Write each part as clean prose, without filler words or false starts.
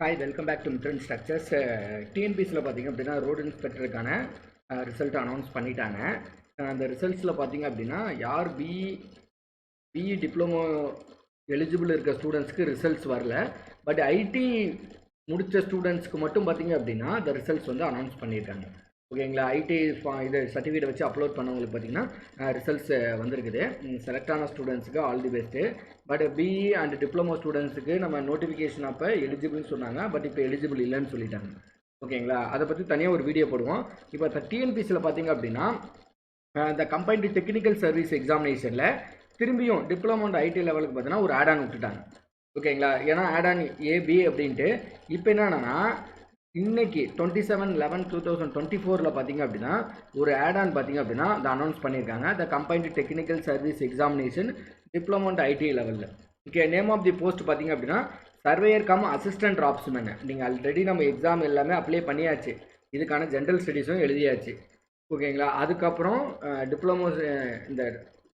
Hi welcome back to மிட்ரன் structures. டிஎன்பிஎஸ்சியில் பார்த்திங்க அப்படின்னா ரோடு இன்ஸ்பெக்டருக்கான ரிசல்ட் அனௌன்ஸ் பண்ணிட்டாங்க. அந்த ரிசல்ட்ஸில் பார்த்திங்க அப்படின்னா யார் பிஇ டிப்ளமோ எலிஜிபிள் இருக்க ஸ்டூடெண்ட்ஸ்க்கு ரிசல்ட்ஸ் வரல. பட் ஐடி முடித்த ஸ்டூடெண்ட்ஸ்க்கு மட்டும் பார்த்திங்க அப்படின்னா இந்த ரிசல்ட்ஸ் வந்து அனௌன்ஸ் பண்ணியிருக்காங்க. ஓகேங்களா, ஐடி இது சர்டிஃபிகேட் வச்சு அப்லோட் பண்ணவங்களுக்கு பார்த்திங்கன்னா ரிசல்ட்ஸ் வந்திருக்குது. செலக்ட் ஆன ஸ்டூடெண்ட்ஸுக்கு all the best. But BE and diploma ஸ்டூடெண்ட்ஸுக்கு நம்ம நோட்டிஃபிகேஷன் அப்போ எலிஜிபிள்னு சொன்னாங்க, பட் இப்போ எலிஜிபிள் இல்லைன்னு சொல்லிட்டாங்க. ஓகேங்களா, அதை பற்றி தனியாக ஒரு வீடியோ போடுவோம். இப்போ டிஎன்பிஎஸ்சியில் பார்த்திங்க அப்படின்னா இந்த கம்பைன்டு டெக்னிக்கல் சர்வீஸ் எக்ஸாமினேஷனில் திரும்பியும் டிப்ளமோ அண்ட் ஐடி லெவலுக்கு பார்த்தீங்கன்னா ஒரு ஆட் ஆன் விட்டுட்டாங்க. ஓகேங்களா, ஏன்னா ஆட் ஆன் ஏபி அப்படின்ட்டு இப்போ என்னன்னா இன்னைக்கு 27/11/2024 பார்த்திங்க அப்படின்னா ஒரு ஆட் ஆன் பார்த்திங்க அப்படின்னா அதை அனௌன்ஸ் பண்ணியிருக்காங்க. The combined technical service examination diploma and IT லெவலில். Okay, name of the post பார்த்திங்க அப்படின்னா சர்வேயர் கம் அசிஸ்டன்ட் டிராப்ஸ்மேன். நீங்கள் ஆல்ரெடி நம்ம எக்ஸாம் எல்லாமே அப்ளை பண்ணியாச்சு, இதுக்கான ஜென்ரல் ஸ்டடீஸும் எழுதியாச்சு. ஓகேங்களா, அதுக்கப்புறம் டிப்ளமோ இந்த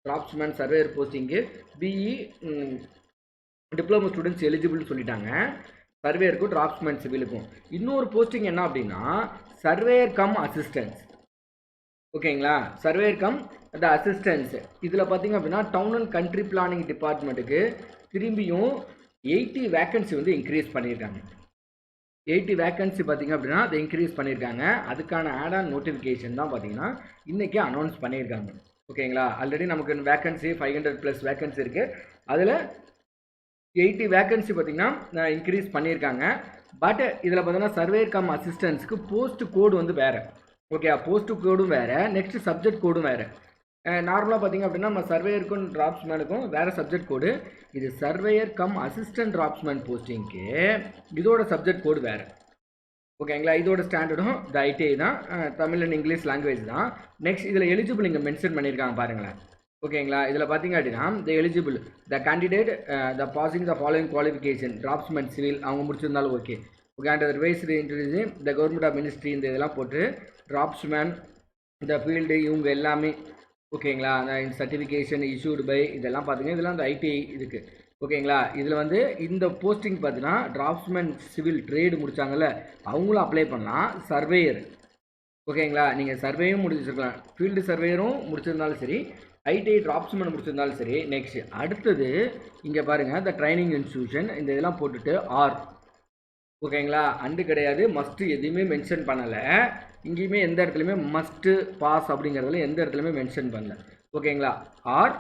டிராப்ஸ்மேன் சர்வேயர் போஸ்டிங்கு பிஇ டிப்ளமோ ஸ்டூடெண்ட்ஸ் எலிஜிபிள்னு சொல்லிட்டாங்க. சர்வேயருக்கும் டிராப்ஸ்மேன் சிவிலுக்கும் இன்னொரு போஸ்டிங் என்ன அப்படின்னா சர்வேயர் கம் அசிஸ்டன்ஸ். ஓகேங்களா, சர்வேயர் கம் த அசிஸ்டன்ஸ். இதில் பார்த்தீங்க அப்படின்னா டவுன் அண்ட் கண்ட்ரி பிளானிங் டிபார்ட்மெண்ட்டுக்கு திரும்பியும் 80 வேக்கன்சி வந்து இன்க்ரீஸ் பண்ணியிருக்காங்க. 80 வேக்கன்சி பார்த்திங்க அப்படின்னா அதை இன்க்ரீஸ் பண்ணியிருக்காங்க. அதுக்கான ஆட் ஆன் நோட்டிஃபிகேஷன் தான் பார்த்திங்கன்னா இன்றைக்கி அனௌன்ஸ் பண்ணியிருக்காங்க. ஓகேங்களா, ஆல்ரெடி நமக்கு வேக்கன்சி 500+ வேக்கன்சி இருக்குது. அதில் 80 வேக்கன்சி பார்த்திங்கன்னா இன்க்ரீஸ் பண்ணியிருக்காங்க. பட் இதில் பார்த்தீங்கன்னா சர்வேயர் கம் அசிஸ்டன்ஸுக்கு போஸ்ட் கோடு வந்து வேறு. ஓகே, போஸ்ட் கோடும் வேறு, நெக்ஸ்ட் சப்ஜெக்ட் கோடும் வேறு. நார்மலாக பார்த்திங்க அப்படின்னா நம்ம சர்வேயருக்கும் டிராப்ஸ்மேனுக்கும் வேறு சப்ஜெக்ட் கோடு. இது சர்வேயர் கம் அசிஸ்டன்ட் டிராப்ஸ்மேன் போஸ்டிங்க்கு இதோட சப்ஜெக்ட் கோடு வேறு. ஓகேங்களா, இதோட ஸ்டாண்டர்டும் த ஐடிஐ தான், தமிழ் அண்ட் இங்கிலீஷ் லாங்குவேஜ் தான். நெக்ஸ்ட் இதில் எலிஜிபிள் இங்கே மென்ஷன் பண்ணியிருக்காங்க பாருங்களேன். ஓகேங்களா, இதில் பார்த்தீங்க அப்படின்னா the eligible the candidate the passing the following qualification draftsman civil அவங்க முடிச்சிருந்தாலும் okay. Okay, and advisory introducing the government of ministry இந்த இதெல்லாம் போட்டு டிராப்ஸ்மேன் இந்த ஃபீல்டு இவங்க எல்லாமே. ஓகேங்களா, அந்த சர்டிஃபிகேஷன் இஷ்யூடு பை இதெல்லாம் பார்த்தீங்கன்னா இதெல்லாம் அந்த ஐடிஐ இதுக்கு. ஓகேங்களா, இதில் வந்து இந்த போஸ்டிங் பார்த்தீங்கன்னா டிராப்ஸ்மேன் சிவில் ட்ரேடு முடித்தாங்கல்ல அவங்களும் அப்ளை பண்ணலாம். சர்வேயர் ஓகேங்களா, நீங்கள் சர்வேயும் முடிச்சிருக்கலாம், ஃபீல்டு சர்வேயரும் முடிச்சிருந்தாலும் சரி, ஐடிஐ டிராப்ஸ்மேன் முடிச்சிருந்தாலும் சரி. நெக்ஸ்ட் அடுத்தது இங்கே பாருங்கள் த ட்ரைனிங் இன்ஸ்டியூஷன் இந்த இதெல்லாம் போட்டுட்டு ஆர். ஓகேங்களா, அண்டு கிடையாது, மஸ்ட்டு எதுவுமே மென்ஷன் பண்ணலை. இங்கேயுமே எந்த இடத்துலையுமே மஸ்ட்டு பாஸ் அப்படிங்கிறதுல எந்த இடத்துலையுமே மென்ஷன் பண்ணல. ஓகேங்களா, R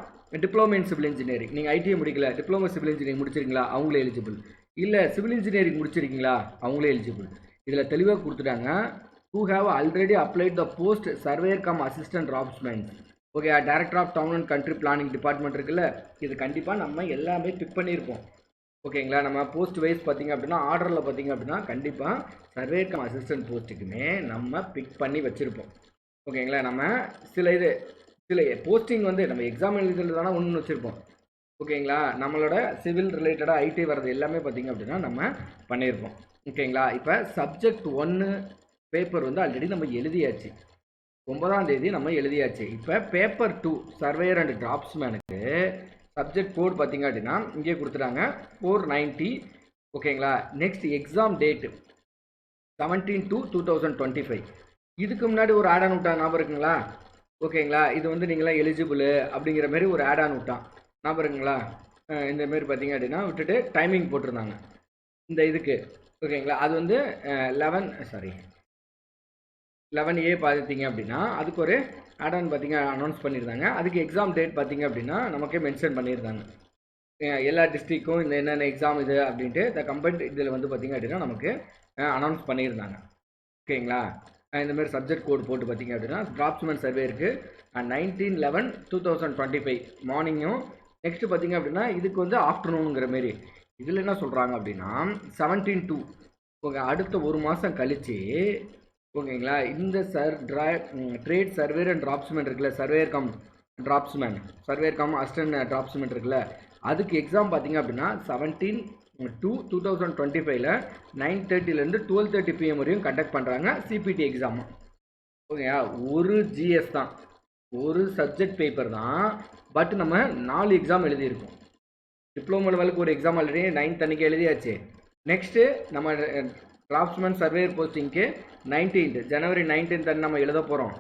diploma in civil engineering. நீங்கள் ஐடிஐ முடிக்கல, டிப்ளமோ சிவில் இன்ஜினியரிங் முடிச்சிருக்கீங்களா அவங்களே எலிஜிபிள். இல்லை சிவில் இன்ஜினியரிங் முடிச்சிருக்கீங்களா அவங்களே எலிஜிபிள். இதில் தெளிவாக கொடுத்துட்டாங்க. who have already applied the post surveyor come assistant draftsman. Okay, director of town and country planning department இருக்குல்ல, இது கண்டிப்பாக நம்ம எல்லாமே பிக் பண்ணியிருப்போம். ஓகேங்களா, நம்ம போஸ்ட் வைஸ் பார்த்திங்க அப்படின்னா ஆர்டரில் பார்த்திங்க அப்படின்னா கண்டிப்பாக சர்வேயர் கம் அசிஸ்டன்ட் போஸ்ட்டுக்குமே நம்ம பிக் பண்ணி வச்சுருப்போம். ஓகேங்களா, நம்ம சில போஸ்டிங் வந்து நம்ம எக்ஸாம் எழுதுறது தானே ஒன்று வச்சுருப்போம். ஓகேங்களா, நம்மளோட சிவில் ரிலேட்டடாக ஐடி வர்றது எல்லாமே பார்த்திங்க அப்படின்னா நம்ம பண்ணியிருப்போம். ஓகேங்களா, இப்போ சப்ஜெக்ட் 1 பேப்பர் வந்து ஆல்ரெடி நம்ம எழுதியாச்சு, 9ஆம் தேதி நம்ம எழுதியாச்சு. இப்போ பேப்பர் 2 சர்வேயர் அண்ட் டிராப்ஸ்மேனுக்கு சப்ஜெக்ட் கோட் பார்த்திங்க அப்படின்னா இங்கே கொடுத்துட்டாங்க 490. ஓகேங்களா, நெக்ஸ்ட் எக்ஸாம் டேட்டு 17/2/2025. இதுக்கு முன்னாடி ஒரு ஆட் ஆன் விட்டான் ஞாபகம் இருக்குங்களா? ஓகேங்களா, இது வந்து நீங்களாம் எலிஜிபிள் அப்படிங்கிற மாதிரி ஒரு ஆட் ஆன் விட்டான் ஞாபகம் இருக்குங்களா? இந்தமாரி பார்த்திங்க அப்படின்னா விட்டுட்டு டைமிங் போட்டிருந்தாங்க இந்த இதுக்கு. ஓகேங்களா, அது வந்து 11A பார்த்திங்க அப்படின்னா அதுக்கு ஒரு ஆட் ஆன் பார்த்திங்க அனௌன்ஸ் பண்ணியிருந்தாங்க. அதுக்கு எக்ஸாம் டேட் பார்த்திங்க அப்படின்னா நமக்கே மென்ஷன் பண்ணியிருந்தாங்க எல்லா டிஸ்ட்ரிக்கும் இந்த என்னென்ன எக்ஸாம் இது அப்படின்ட்டு த கம்பைன்ட் இதில் வந்து பார்த்திங்க அப்படின்னா நமக்கு அனௌன்ஸ் பண்ணியிருந்தாங்க. ஓகேங்களா, இந்தமாரி சப்ஜெக்ட் கோட் போட்டு பார்த்திங்க அப்படின்னா டிராப்ஸ்மேன் சர்வேருக்கு 19/11/2025 மார்னிங்கும். நெக்ஸ்ட்டு பார்த்திங்க அப்படின்னா இதுக்கு வந்து ஆஃப்டர்நூனுங்கிற மாரி. இதில் என்ன சொல்கிறாங்க அப்படின்னா 17/2 ஓகே, அடுத்த ஒரு மாதம் கழித்து. ஓகேங்களா, இந்த ட்ரேட் சர்வேயர் அண்ட் டிராப்ஸ்மேன் இருக்குல்ல, surveyor cum draughtsman surveyor cum assistant draughtsman இருக்குல்ல, அதுக்கு எக்ஸாம் பார்த்திங்க அப்படின்னா 17/2/2025 9:30 to 12:30 PM வரையும் கண்டக்ட் பண்ணுறாங்க சிபிடி எக்ஸாம். ஓகேங்களா, ஒரு ஜிஎஸ் தான், ஒரு சப்ஜெக்ட் பேப்பர் தான். பட் நம்ம 4 எக்ஸாம் எழுதியிருக்கோம். டிப்ளமோ லெவலுக்கு ஒரு எக்ஸாம் ஆல்ரெடி 9th அன்றைக்கி எழுதியாச்சு. நெக்ஸ்ட்டு நம்ம டிராஃப்ட்ஸ்மேன் சர்வேயர் போஸ்டிங்க்கு 19th ஜனவரி 19th நம்ம எழுத போகிறோம்.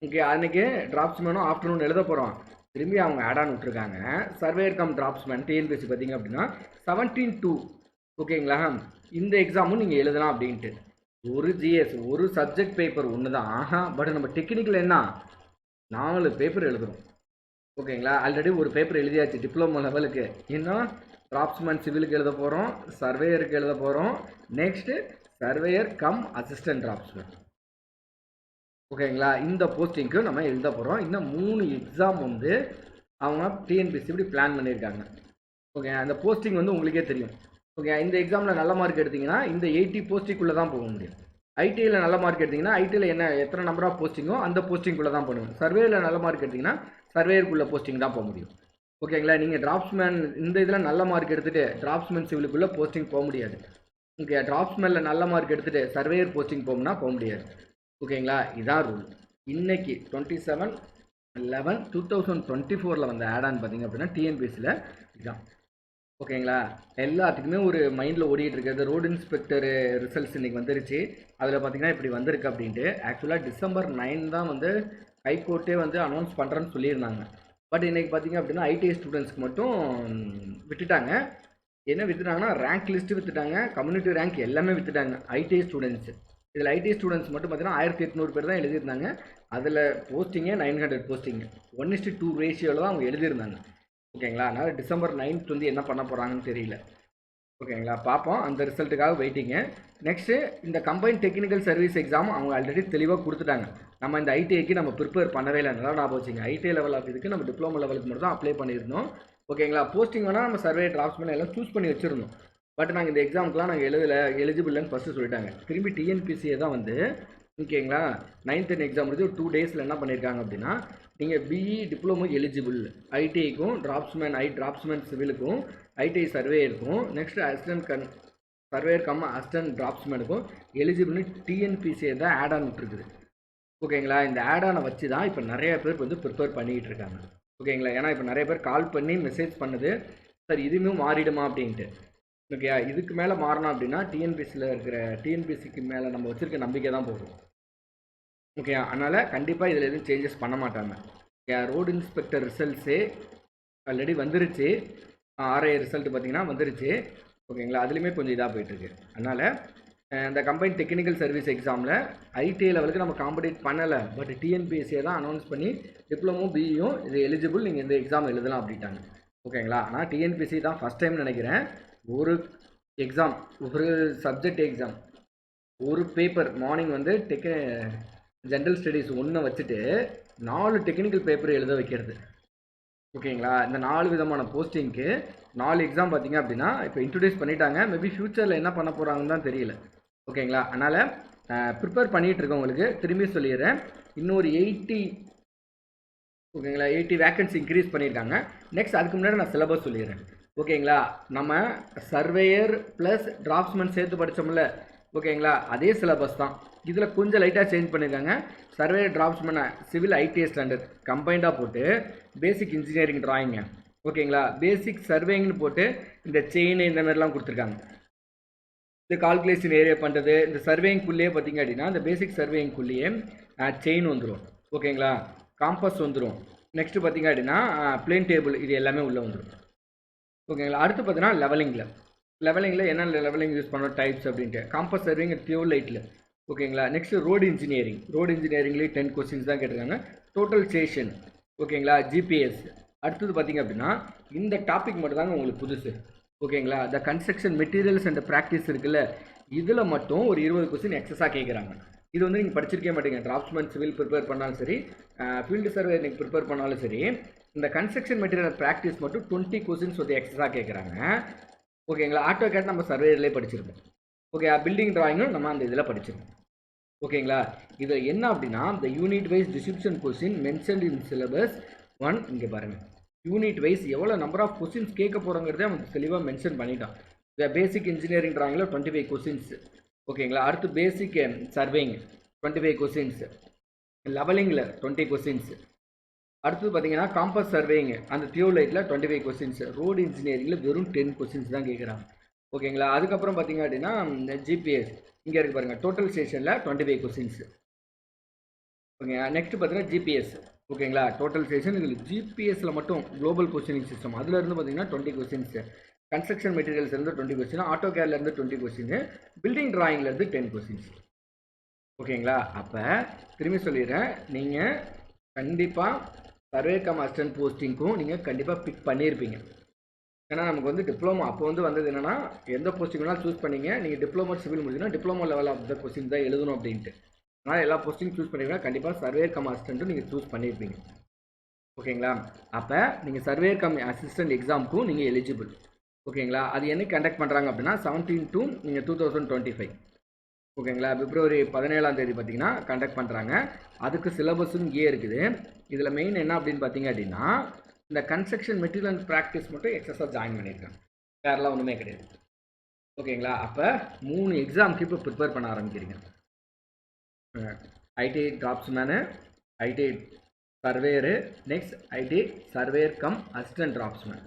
ஓகே, அன்றைக்கி டிராஃப்ட்ஸ்மேனும் ஆஃப்டர்நூன் எழுத போகிறோம். திரும்பி அவங்க ஆட் ஆன் விட்ருக்காங்க. சர்வேயர் கம் டிராஃப்ட்ஸ்மேன் டிஎன்பிஎஸ்சி பார்த்தீங்க அப்படின்னா 17/2 ஓகேங்களா, இந்த எக்ஸாமும் நீங்கள் எழுதலாம் அப்படின்ட்டு. ஒரு ஜிஎஸ் ஒரு சப்ஜெக்ட் பேப்பர் ஒன்று தான். பட் நம்ம டெக்னிக்கல் என்ன 4 பேப்பர் எழுதுகிறோம். ஓகேங்களா, ஆல்ரெடி ஒரு பேப்பர் எழுதியாச்சு டிப்ளமோ லெவலுக்கு. இன்னும் டிராஃப்ட்ஸ்மேன் சிவிலுக்கு எழுத போகிறோம், சர்வேயருக்கு எழுத போகிறோம், next surveyor cum assistant draughtsman. ஓகேங்களா, இந்த போஸ்டிங்க்கு நம்ம எழுத போகிறோம். இன்னும் 3 எக்ஸாம் வந்து அவங்க டிஎன்பிஎஸ்சி இப்படி பிளான் பண்ணியிருக்காங்க. ஓகே, அந்த போஸ்டிங் வந்து உங்களுக்கே தெரியும். ஓகே, இந்த எக்ஸாமில் நல்ல மார்க் எடுத்திங்கன்னா இந்த 80 போஸ்டிங்குள்ளே தான் போக முடியும். ஐடியில் நல்ல மார்க் எடுத்திங்கன்னா ஐடியில் எத்தனை நம்பர் ஆஃப் போஸ்டிங்கோ அந்த போஸ்டிங்குள்ளே தான் பண்ணுவோம். சர்வேயில் நல்ல மார்க் எடுத்திங்கன்னா சர்வேயருக்குள்ளே போஸ்டிங் தான் போக முடியும். ஓகேங்களா, நீங்கள் டிராஃப்ட்ஸ்மேன் இந்த இதில் நல்ல மார்க் எடுத்துகிட்டு டிராஃப்ட்ஸ்மேன் சிவிலுக்குள்ளே போஸ்டிங் போக முடியாது. ஓகே, டிராஃப்ட்ஸ்மேனில் நல்ல மார்க் எடுத்துகிட்டு சர்வேயர் போஸ்டிங் போகணும்னா போக முடியாது. ஓகேங்களா, இதான் ரூல். இன்னைக்கு 27/11/2024 வந்த ஆட் ஆன் பார்த்தீங்க அப்படின்னா டிஎன்பிஎஸ்சியில் இதுதான். ஓகேங்களா, எல்லாத்துக்குமே ஒரு மைண்டில் ஓடிட்டு இருக்கிறது ரோடு இன்ஸ்பெக்டர் ரிசல்ட்ஸ் இன்றைக்கி வந்துருச்சு. அதில் பார்த்தீங்கன்னா இப்படி வந்திருக்கு அப்படின்ட்டு. ஆக்சுவலாக December 9 தான் வந்து ஹைகோர்ட்டே வந்து அனௌன்ஸ் பண்ணுறேன்னு சொல்லியிருந்தாங்க. பட் இன்றைக்கி பார்த்தீங்க அப்படின்னா ஐடிஐ ஸ்டூடெண்ட்ஸ்க்கு மட்டும் விட்டுட்டாங்க. என்ன விற்றுட்டாங்கன்னா ரேங்க் லிஸ்ட்டு விற்றுட்டாங்க, கம்யூனிட்டி ரேங்க் எல்லாமே விற்றுட்டாங்க ஐடிஐ ஸ்டூடெண்ட்ஸு. இதில் ஐடிஐ ஸ்டூடெண்ட்ஸ் மட்டும் பார்த்தீங்கன்னா 1800 பேர் தான் எழுதியிருந்தாங்க. அதில் போஸ்டிங்கே 900 போஸ்டிங்கு 1:2 ரேஷியோவில் தான் அவங்க எழுதியிருந்தாங்க. ஓகேங்களா, அதனால் December 9 வந்து என்ன பண்ண போகிறாங்கன்னு தெரியல. ஓகேங்களா, பார்ப்போம். அந்த ரிசல்ட்டுக்காக வெயிட்டிங்க. நெக்ஸ்ட்டு இந்த கம்பைன் டெக்னிக்கல் சர்வீஸ் எக்ஸாம் அவங்க ஆல்ரெடி தெளிவாக கொடுத்துட்டாங்க. நம்ம இந்த ஐடிஐக்கு நம்ம ப்ரிப்பேர் பண்ணவே இல்லை. நல்லா ஞாபகம் வச்சுங்க. ஐடிஐ லெவல் ஆஃப் இதுக்கு நம்ம டிப்ளமோ லெவலுக்கு மட்டும் தான் அப்ளை பண்ணியிருந்தோம். ஓகேங்களா, போஸ்டிங் வேணால் நம்ம சர்வே டிராஃப்ட்ஸ்மேன் எல்லாம் சூஸ் பண்ணி வச்சுருந்தோம். பட் நாங்கள் இந்த எக்ஸாமுக்குலாம் நாங்கள் எலிஜிபிள்னு ஃபஸ்ட்டு சொல்லிட்டாங்க. திரும்பி டிஎன்பிசியை தான் வந்து ஓகேங்களா 9th எக்ஸாம் முடிஞ்சு ஒரு 2 டேஸில் என்ன பண்ணியிருக்காங்க அப்படின்னா நீங்கள் பிஇ டிப்ளமோ எலிஜிபிள் ஐடிஐக்கும் டிராஃப்ட்ஸ்மேன் சிவிலுக்கும் ஐடிஐ சர்வேயருக்கும் next assistant surveyor cum assistant டிராஃப்ட்ஸ்மேனுக்கும் எலிஜிபிள்னு டிஎன்பிசியை தான் ஆட் ஆன் விட்டுருக்குது. ஓகேங்களா, இந்த ஆட் ஆனை வச்சு தான் இப்போ நிறைய பேர் வந்து ப்ரிப்பேர் பண்ணிக்கிட்டு இருக்காங்க. ஓகேங்களா, ஏன்னா இப்போ நிறைய பேர் கால் பண்ணி மெசேஜ் பண்ணுது சார் இதுவுமே மாறிடுமா அப்படின்ட்டு. ஓகே, இதுக்கு மேலே மாறணும் அப்படின்னா டிஎன்பிசிக்கு மேலே நம்ம வச்சுருக்க நம்பிக்கை தான் போகும். ஓகே, அதனால் கண்டிப்பாக இதில் எதுவும் சேஞ்சஸ் பண்ண மாட்டாங்க. ஓகே, ரோடு இன்ஸ்பெக்டர் ரிசல்ட்ஸே ஆல்ரெடி வந்துருச்சு. ஆர்ஐ ரிசல்ட் பார்த்திங்கன்னா வந்துருச்சு. ஓகேங்களா, அதுலேயுமே கொஞ்சம் இதாக போயிட்டுருக்கு. அதனால் இந்த கம்பைன் டெக்னிக்கல் சர்வீஸ் எக்ஸாமில் ஐடிஐ லெவலுக்கு நம்ம காம்படேட் பண்ணலை. பட் டிஎன்பிஎஸ்சியை தான் அனௌன்ஸ் பண்ணி டிப்ளமோ பிஇயும் இது எலிஜிபிள் நீங்கள் இந்த எக்ஸாம் எழுதலாம் அப்படின்ட்டாங்க. ஓகேங்களா, ஆனால் டிஎன்பிஎஸ்சி தான் ஃபஸ்ட் டைம் நினைக்கிறேன் ஒரு எக்ஸாம் ஒரு சப்ஜெக்ட் எக்ஸாம் ஒரு பேப்பர் மார்னிங் வந்து ஜென்ரல் ஸ்டடீஸ் ஒன்று வச்சுட்டு 4 டெக்னிக்கல் பேப்பர் எழுத வைக்கிறது. ஓகேங்களா, இந்த 4 விதமான போஸ்டிங்க்கு 4 எக்ஸாம் பார்த்தீங்க அப்படின்னா இப்போ இன்ட்ரடியூஸ் பண்ணிட்டாங்க. மேபி ஃப்யூச்சரில் என்ன பண்ண போகிறாங்கன்னு தான் தெரியல. ஓகேங்களா, அதனால் ப்ரிப்பேர் பண்ணிகிட்டு இருக்கவங்களுக்கு திரும்பி சொல்லிடுறேன். இன்னொரு 80 ஓகேங்களா 80 வேக்கன்சி இன்க்ரீஸ் பண்ணியிருக்காங்க. நெக்ஸ்ட் அதுக்கு முன்னாடி நான் சிலபஸ் சொல்லிடுறேன். ஓகேங்களா, நம்ம சர்வேயர் ப்ளஸ் டிராஃப்ட்ஸ்மேன் சேர்த்து படித்தோம்ல. ஓகேங்களா, அதே சிலபஸ் தான். இதில் கொஞ்சம் லைட்டாக சேஞ்ச் பண்ணியிருக்காங்க. Surveyor draftsman civil ITI standard கம்பைண்டாக போட்டு பேசிக் இன்ஜினியரிங் ட்ராயிங்க. ஓகேங்களா, பேசிக் சர்வேயிங்னு போட்டு இந்த செயின் இந்த மாதிரிலாம் கொடுத்துருக்காங்க. இந்த கால்குலேஷன் ஏரியா பண்ணுறது இந்த சர்வேயிங்குள்ளேயே பார்த்திங்க அப்படின்னா இந்த பேசிக் சர்வேயிங்குள்ளேயே செயின் வந்துடும். ஓகேங்களா, காம்பஸ் வந்துடும். நெக்ஸ்ட்டு பார்த்திங்க அப்படின்னா பிளேன் டேபிள் இது எல்லாமே உள்ளே வந்துடும். ஓகேங்களா, அடுத்து பார்த்தீங்கன்னா லெவலிங்கில் என்ன லெவலிங் யூஸ் பண்ணுறோம் டைப்ஸ் அப்படின்ட்டு காம்பஸ் சர்விங் பியூர் லைட்டில். ஓகேங்களா, நெக்ஸ்ட்டு ரோடு இன்ஜினியரிங்லேயே 10 கொஸ்டின்ஸ் தான் கேட்டிருக்காங்க. டோட்டல் ஸ்டேஷன் ஓகேங்களா, ஜிபிஎஸ். அடுத்தது பார்த்திங்க அப்படின்னா இந்த டாபிக் மட்டும் தாங்க உங்களுக்கு புதுசு. ஓகேங்களா, the construction materials and practice இருக்குல்ல, இதில் மட்டும் ஒரு 20 கொஸ்டின் எக்ஸஸாக கேட்குறாங்க. இது வந்து நீங்கள் படிச்சிருக்கே மாட்டீங்க. டிராஃப்ட்ஸ்மேன் சிவில் ப்ரிப்பேர் பண்ணாலும் சரி, ஃபீல்டு சர்வே நீங்கள் ப்ரிப்பேர் பண்ணாலும் சரி, இந்த கன்ஸ்ட்ரக்ஷன் மெட்டீரியல் ப்ராக்டிஸ் மட்டும் 20 கொஸ்டின்ஸ் வந்து எக்ஸஸாக கேட்குறாங்க. ஓகேங்களா, ஆட்டோ கேட் நம்ம சர்வேயர்லேயே படிச்சிருக்கோம். ஓகே, பில்டிங் டிராயிங்கும் நம்ம அந்த இதில் படிச்சிருக்கோம். ஓகேங்களா, இது என்ன அப்படின்னா இந்த unit wise description question mentioned in syllabus 1. இங்கே பாருங்கள், யூனிட் வைஸ் எவ்வளோ நம்பர் ஆஃப் கொஸ்டின்ஸ் கேட்க போகிறோங்கிறதே அவன் தெளிவாக மென்ஷன் பண்ணிட்டான். இந்த பேசிக் இன்ஜினியரிங் டிராயிங்கில் 25 கொஸ்டின்ஸ். ஓகேங்களா, அடுத்து பேசிக் சர்வேயிங் 25 கொஸ்டின்ஸ், லெவலிங்கில் 20 கொஸ்டின்ஸ். அடுத்தது பார்த்தீங்கன்னா காம்பஸ் சர்வேயிங் அந்த தியோலைட்டில் 25 கொஸ்டின்ஸ். ரோடு இன்ஜினியரிங்கில் வெறும் 10 கொஸ்டின்ஸ் தான் கேட்குறாங்க. ஓகேங்களா. அதுக்கப்புறம் பார்த்தீங்க அப்படின்னா ஜிபிஎஸ் இங்கே இருக்கு பாருங்கள், டோட்டல் ஸ்டேஷனில் 25 கொஸ்டின்ஸ். ஓகே, நெக்ஸ்ட் பார்த்தீங்கன்னா ஜிபிஎஸ். ஓகேங்களா, டோட்டல் ஸ்டேஷன் இதில் ஜிபிஎஸ்சில் மட்டும் குளோபல் பொசிஷனிங் சிஸ்டம் அதுலேருந்து பார்த்தீங்கன்னா 20 கொஸ்டின்ஸ், கன்ஸ்ட்ரக்ஷன் மெட்டீரியல்ஸ்லேருந்து 20 கொஸ்டின், ஆட்டோ கேர்லேருந்து 20 கொஸ்டின், பில்டிங் டிராயிங்லேருந்து 10 கொஸ்டின்ஸ். ஓகேங்களா. அப்போ திரும்பி சொல்லிடுறேன், நீங்கள் கண்டிப்பாக சர்வே கம் அசிஸ்டன்ட் போஸ்டிங்க்கும் நீங்கள் கண்டிப்பாக பிக் பண்ணியிருப்பீங்க. ஏன்னா நமக்கு வந்து டிப்ளமோ அப்போ வந்து வந்தது என்னன்னா, எந்த போஸ்டிங் வேணாலும் சூஸ் பண்ணிங்க. நீங்கள் டிப்ளமோ சிவில் முடிஞ்சுன்னா diploma level of the question தான் எழுதணும் அப்படின்ட்டு. அதனால் எல்லா போஸ்டிங் சூஸ் பண்ணிங்கன்னா கண்டிப்பாக சர்வேர் கம் அசிஸ்டன்ட்டும் நீங்கள் சூஸ் பண்ணியிருப்பீங்க. ஓகேங்களா. அப்போ நீங்கள் சர்வேர் கம் அசிஸ்டன்ட் எக்ஸாமுக்கும் நீங்கள் எலிஜிபிள். ஓகேங்களா. அது என்னைக்கு கண்டக்ட் பண்ணுறாங்க அப்படின்னா 17 to 2025. ஓகேங்களா. பிப்ரவரி 17ஆம் தேதி பார்த்தீங்கன்னா கண்டக்ட் பண்ணுறாங்க. அதுக்கு சிலபஸும் இங்கே இருக்குது. இதில் மெயின் என்ன அப்படின்னு பார்த்தீங்க அப்படின்னா, இந்த கன்ஸ்ட்ரக்ஷன் மெட்டீரியல் அண்ட் ப்ராக்டிஸ் மட்டும் எக்ஸஸாக ஜாயின் பண்ணியிருக்காங்க, வேறெல்லாம் ஒன்றுமே கிடையாது. ஓகேங்களா. அப்போ 3 எக்ஸாமுக்கு இப்போ ப்ரிப்பேர் பண்ண ஆரம்பிக்கிறீங்க. IT draftsman, IT surveyor, next IT surveyor cum assistant draftsman.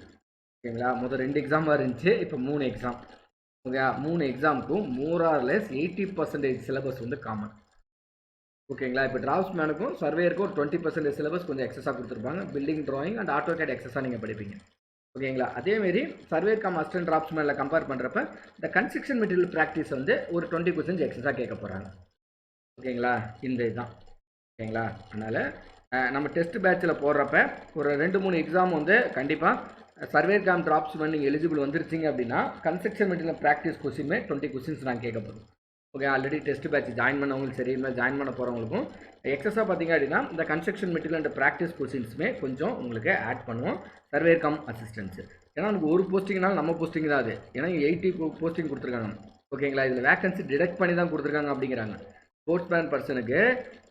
ஓகேங்களா. முதல் 2 எக்ஸாமாக இருந்துச்சு, இப்போ 3 எக்ஸாம். ஓகே, 3 எக்ஸாமுக்கும் மோர் ஆர் லெஸ் 80% சிலபஸ் வந்து காமன். ஓகேங்களா. இப்போ டிராப்ஸ்மேனுக்கும் சர்வேயருக்கும் ஒரு 20% சிலபஸ் கொஞ்சம் எக்ஸஸாக கொடுத்துருப்பாங்க. Building drawing and auto CAD எக்ஸஸாக நீங்கள் படிப்பீங்க. ஓகேங்களா. அதேமாரி சர்வேயர் கம் அசிஸ்டன்ட் டிராப்ஸ்மேனில் கம்பேர் பண்ணுறப்ப இந்த கன்ஸ்ட்ரக்ஷன் மெட்டீரியல் ப்ராக்டிஸ் வந்து ஒரு 20 கொஸ்டின்ஸ் எக்ஸஸாக கேட்க போகிறாங்க. ஓகேங்களா. இந்த இதுதான். ஓகேங்களா. அதனால் நம்ம டெஸ்ட் பேட்சில் போடுறப்ப ஒரு 2-3 எக்ஸாம் வந்து கண்டிப்பாக சர்வேயர் கம் டிராப்ஸ்மேன் நீங்கள் எலிஜிபிள் வந்துருச்சிங்க அப்படின்னா construction material practice question 20 questions நாங்கள் கேட்க போகிறோம். Okay, already test batch join பண்ணவங்களும் சரி, இல்லை ஜாயின் பண்ண போகிறவங்களுக்கும் எக்ஸஸாக பார்த்தீங்க அப்படின்னா இந்த கன்ஸ்ட்ரக்ஷன் மெட்டீரியல் அண்ட் ப்ராக்டிஸ் கொஸ்டின்ஸுமே கொஞ்சம் உங்களுக்கு ஆட் பண்ணுவோம் சர்வேயர் கம் அசிஸ்டன்ஸ். ஏன்னா நமக்கு ஒரு போஸ்டிங்னாலும் நம்ம போஸ்டிங் தான் அது. ஏன்னா 80 போஸ்டிங் கொடுத்துருக்காங்க. ஓகேங்களா. இதில் வேகன்சி டிடெக்ட் பண்ணி தான் கொடுத்துருக்காங்க அப்படிங்கிறாங்க. ஸ்போர்ட்ஸ்மேன் பர்சனுக்கு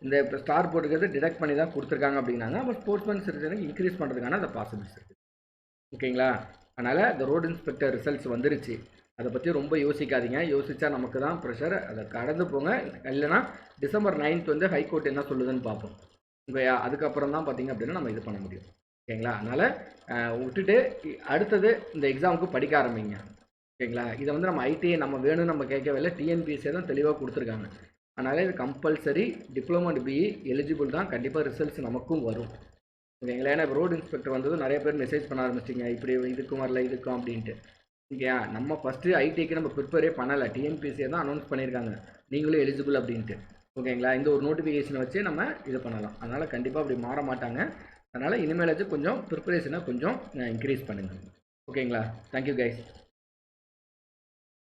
இந்த இப்போ ஸ்டார் போட்டுக்கிறது டிடெக்ட் பண்ணி தான் கொடுத்துருக்காங்க அப்படிங்கிறாங்க. அப்போ ஸ்போர்ட்ஸ்மேன் சிட்டிசனுக்கு இன்க்ரீஸ் பண்ணுறதுக்கான அந்த பாசிபிலிட்டிஸ் இருக்குது. ஓகேங்களா. அதனால் இந்த ரோடு இன்ஸ்பெக்டர் ரிசல்ட்ஸ் வந்துருச்சு, அதை பற்றி ரொம்ப யோசிக்காதீங்க. யோசித்தா நமக்கு தான் ப்ரெஷர். அதை கடந்து போங்க. இல்லைனா டிசம்பர் 9th வந்து ஹைகோர்ட் என்ன சொல்லுதுன்னு பார்ப்போம். ஓகேயா. அதுக்கப்புறம் தான் பார்த்தீங்க அப்படின்னா நம்ம இது பண்ண முடியும். ஓகேங்களா. அதனால் விட்டுட்டு அடுத்தது இந்த எக்ஸாமுக்கு படிக்க ஆரம்பிங்க. ஓகேங்களா. இதை வந்து நம்ம ஐடிஐ நம்ம வேணும்னு நம்ம கேட்கவே இல்லை, டிஎன்பிஎஸ்சியை தான் தெளிவாக கொடுத்துருக்காங்க. அதனால் இது compulsory diploma and BE eligible தான். கண்டிப்பாக ரிசல்ட்ஸ் நமக்கும் வரும். ஓகேங்களா. ஏன்னா இப்போ ரோடு இன்ஸ்பெக்டர் வந்தது நிறைய பேர் மெசேஜ் பண்ண ஆரம்பிச்சிட்டிங்க, இப்படி இதுக்கும் வரல இதுக்கும் அப்படின்ட்டு. ஓகேயா. நம்ம ஃபஸ்ட்டு ஐடிக்கு நம்ம ப்ரிப்பேரே பண்ணலை, டிஎன்பிஎஸ்சியை தான் அனௌன்ஸ் பண்ணியிருக்காங்க நீங்களும் எலிஜிபிள் அப்படின்ட்டு. ஓகேங்களா. இந்த ஒரு நோட்டிஃபிகேஷனை வச்சு நம்ம இது பண்ணலாம். அதனால் கண்டிப்பாக அப்படி மாற மாட்டாங்க. அதனால் இனிமேலாச்சும் கொஞ்சம் ப்ரிப்பரேஷனை கொஞ்சம் இன்க்ரீஸ் பண்ணுங்கள். ஓகேங்களா. Thank you guys.